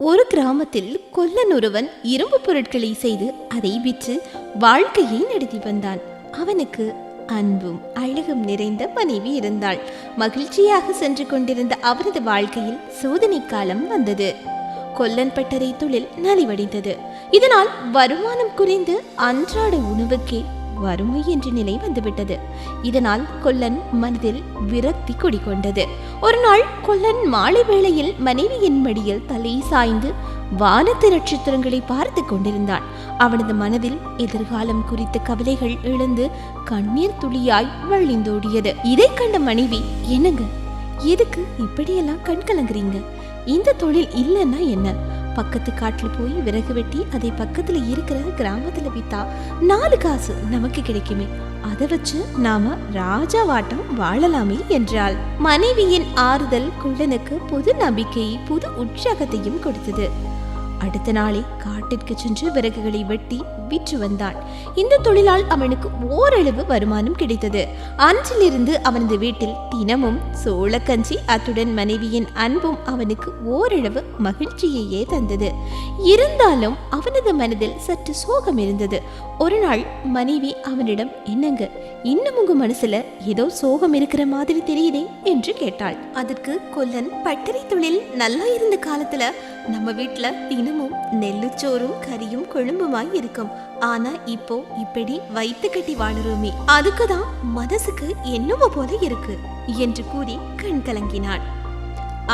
ஒரு கிராமத்தில் கொல்லன் ஒருவன் இரும்பு பொருட்களை செய்து அதை விற்று வாழ்க்கையை நடத்தி வந்தான். அவனுக்கு அன்பும் அழகும் நிறைந்த மனைவி இருந்தாள். மகிழ்ச்சியாக சென்று கொண்டிருந்த அவரது வாழ்க்கையில் சோதனை காலம் வந்தது. கொல்லன் பட்டறை தொழில் நலிவடைந்தது. இதனால் வருமானம் குறைந்து அன்றாட உணவுக்கே வறுமை என்ற நிலை வந்துவிட்டது. இதனால் கொல்லன் மனதில் விரக்தி குடிகொண்டது. ஒரு நாள் கொல்லன் மாலை வேளையில் மனைவியின் மடியில் தலை சாய்ந்து வானத்து நட்சத்திரங்களை பார்த்து கொண்டிருந்தான். அவனது மனதில் எதிர்காலம் குறித்த கவலைகள் எழுந்து கண்ணீர் துளியாய் வழிந்தோடியது. இதை கண்ட மனைவி, என்னங்க, எதுக்கு இப்படியெல்லாம் கண் கலங்குறீங்க? இந்த தொழில் இல்லைன்னா என்ன? பக்கத்து காட்டுல போய் விறகு வெட்டி அதை பக்கத்துல இருக்கிற கிராமத்துல வித்தா 4 காசு நமக்கு கிடைக்குமே, அதை வச்சு நாம ராஜாவாட்டம் வாழலாமே என்றாள். மனைவியின் ஆறுதல் கொல்லனுக்கு புது நம்பிக்கையை புது உற்சாகத்தையும் கொடுத்தது. அடுத்த நாளே காட்டிற்கு சென்று விறகுகளை வெட்டி விற்று வந்தான். இந்த தொழிலால் அவனுக்கு ஓரளவு வருமானம் கிடைத்தது. அன்றிலிருந்து அவனது வீட்டில் தினமும் சோளக்கஞ்சி, அத்துடன் மனைவியின் அன்பும் அவனுக்கு ஓரளவு மகிழ்ச்சியையே தந்தது. இருந்தாலும் அவனது மனதில் சற்று சோகம் இருந்தது. ஒரு நாள் மனைவி அவனிடம், என்னங்க, இன்னும் உங்க மனசுல ஏதோ சோகம் இருக்கிற மாதிரி தெரியுதே என்று கேட்டாள். அதற்கு கொல்லன், பட்டறை தொழில் நல்லா இருந்த காலத்துல நம்ம வீட்டுல தினமும் நெல்லுச்சோறும் கறியும் கொழும்புமாய் இருக்கும். ஆனா இப்போ இப்படி வயிற்று கட்டி வாழுறோமே, அதுக்குதான் மனசுக்கு என்னவோ போல இருக்கு என்று கூறி கண் கலங்கினான்.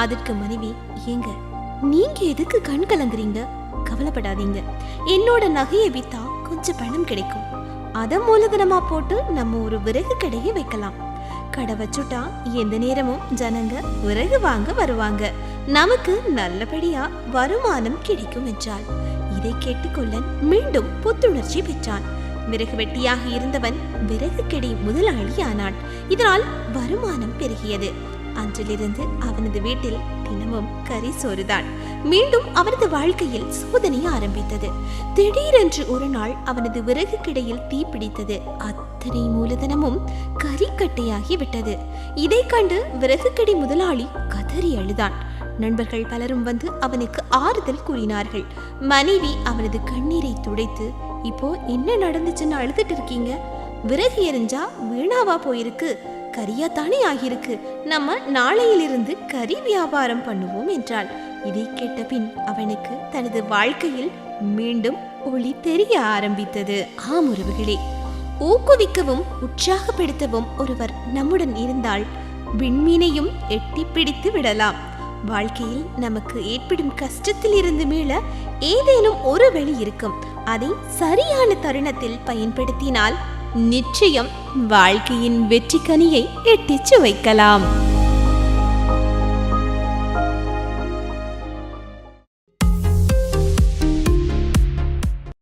அதற்கு மனைவி, ஏங்க, நீங்க எதுக்கு கண் கலங்குறீங்க? கவலைப்படாதீங்க, என்னோட நகையை வித்தா கொஞ்சம் பணம் கிடைக்கும். அத மூலதனமா போட்டு நம்ம ஒரு விறகு கடையை வைக்கலாம். கடை வச்சுட்டா எந்த நேரமும் ஜனங்க விறகு வாங்க வருவாங்க, நமக்கு நல்லபடியா வருமானம் கிடைக்கும் என்றாள். இதை கேட்டுக்கொள்ளன் மீண்டும் புத்துணர்ச்சி பெற்றான். விறகு வெட்டியாக இருந்தவன் விறகு கடை முதலாளி ஆனான். இதனால் வருமானம் பெருகியது. அன்றிலிருந்து அவனது வீட்டில் தினமும் கறி சோறுதான். மீண்டும் அவனது வாழ்க்கையில் சோதனை ஆரம்பித்தது. திடீரென்று ஒரு நாள் அவனது விறகு கிடையில் தீப்பிடித்தது. அத்தனை மூலதனமும் கறிக்கட்டையாகி விட்டது. இதை கண்டு விறகு கடை முதலாளி கதறி அழுதான். நண்பர்கள் பலரும் வந்து அவனுக்கு ஆறுதல் கூறினார்கள். மனைவி அவனது கண்ணீரை துடைத்து, இப்போ என்ன நடந்துச்சுன்னு அழுதுட்டு இருக்கீங்க? விறகு எரிஞ்சா வீணாவா போயிருக்கு, கரியாத்தானே ஆகியிருக்கு. நம்ம நாளையிலிருந்து கறி வியாபாரம் பண்ணுவோம் என்றாள். இதை கேட்ட பின் அவனுக்கு தனது வாழ்க்கையில் மீண்டும் ஒளி தெரிய ஆரம்பித்தது. ஆம் உறவுகளே, ஊக்குவிக்கவும் உற்சாகப்படுத்தவும் ஒருவர் நம்முடன் இருந்தால் விண்மீனையும் எட்டி பிடித்து விடலாம். வாழ்க்கையில் நமக்கு ஏற்படும் கஷ்டத்தில் இருந்து மீள ஏதேனும் ஒரு வழி இருக்கும். அதை சரியான தருணத்தில் பயன்படுத்தினால் நிச்சயம் வாழ்க்கையின் வெற்றி கனியை எட்டிச்சு வைக்கலாம்.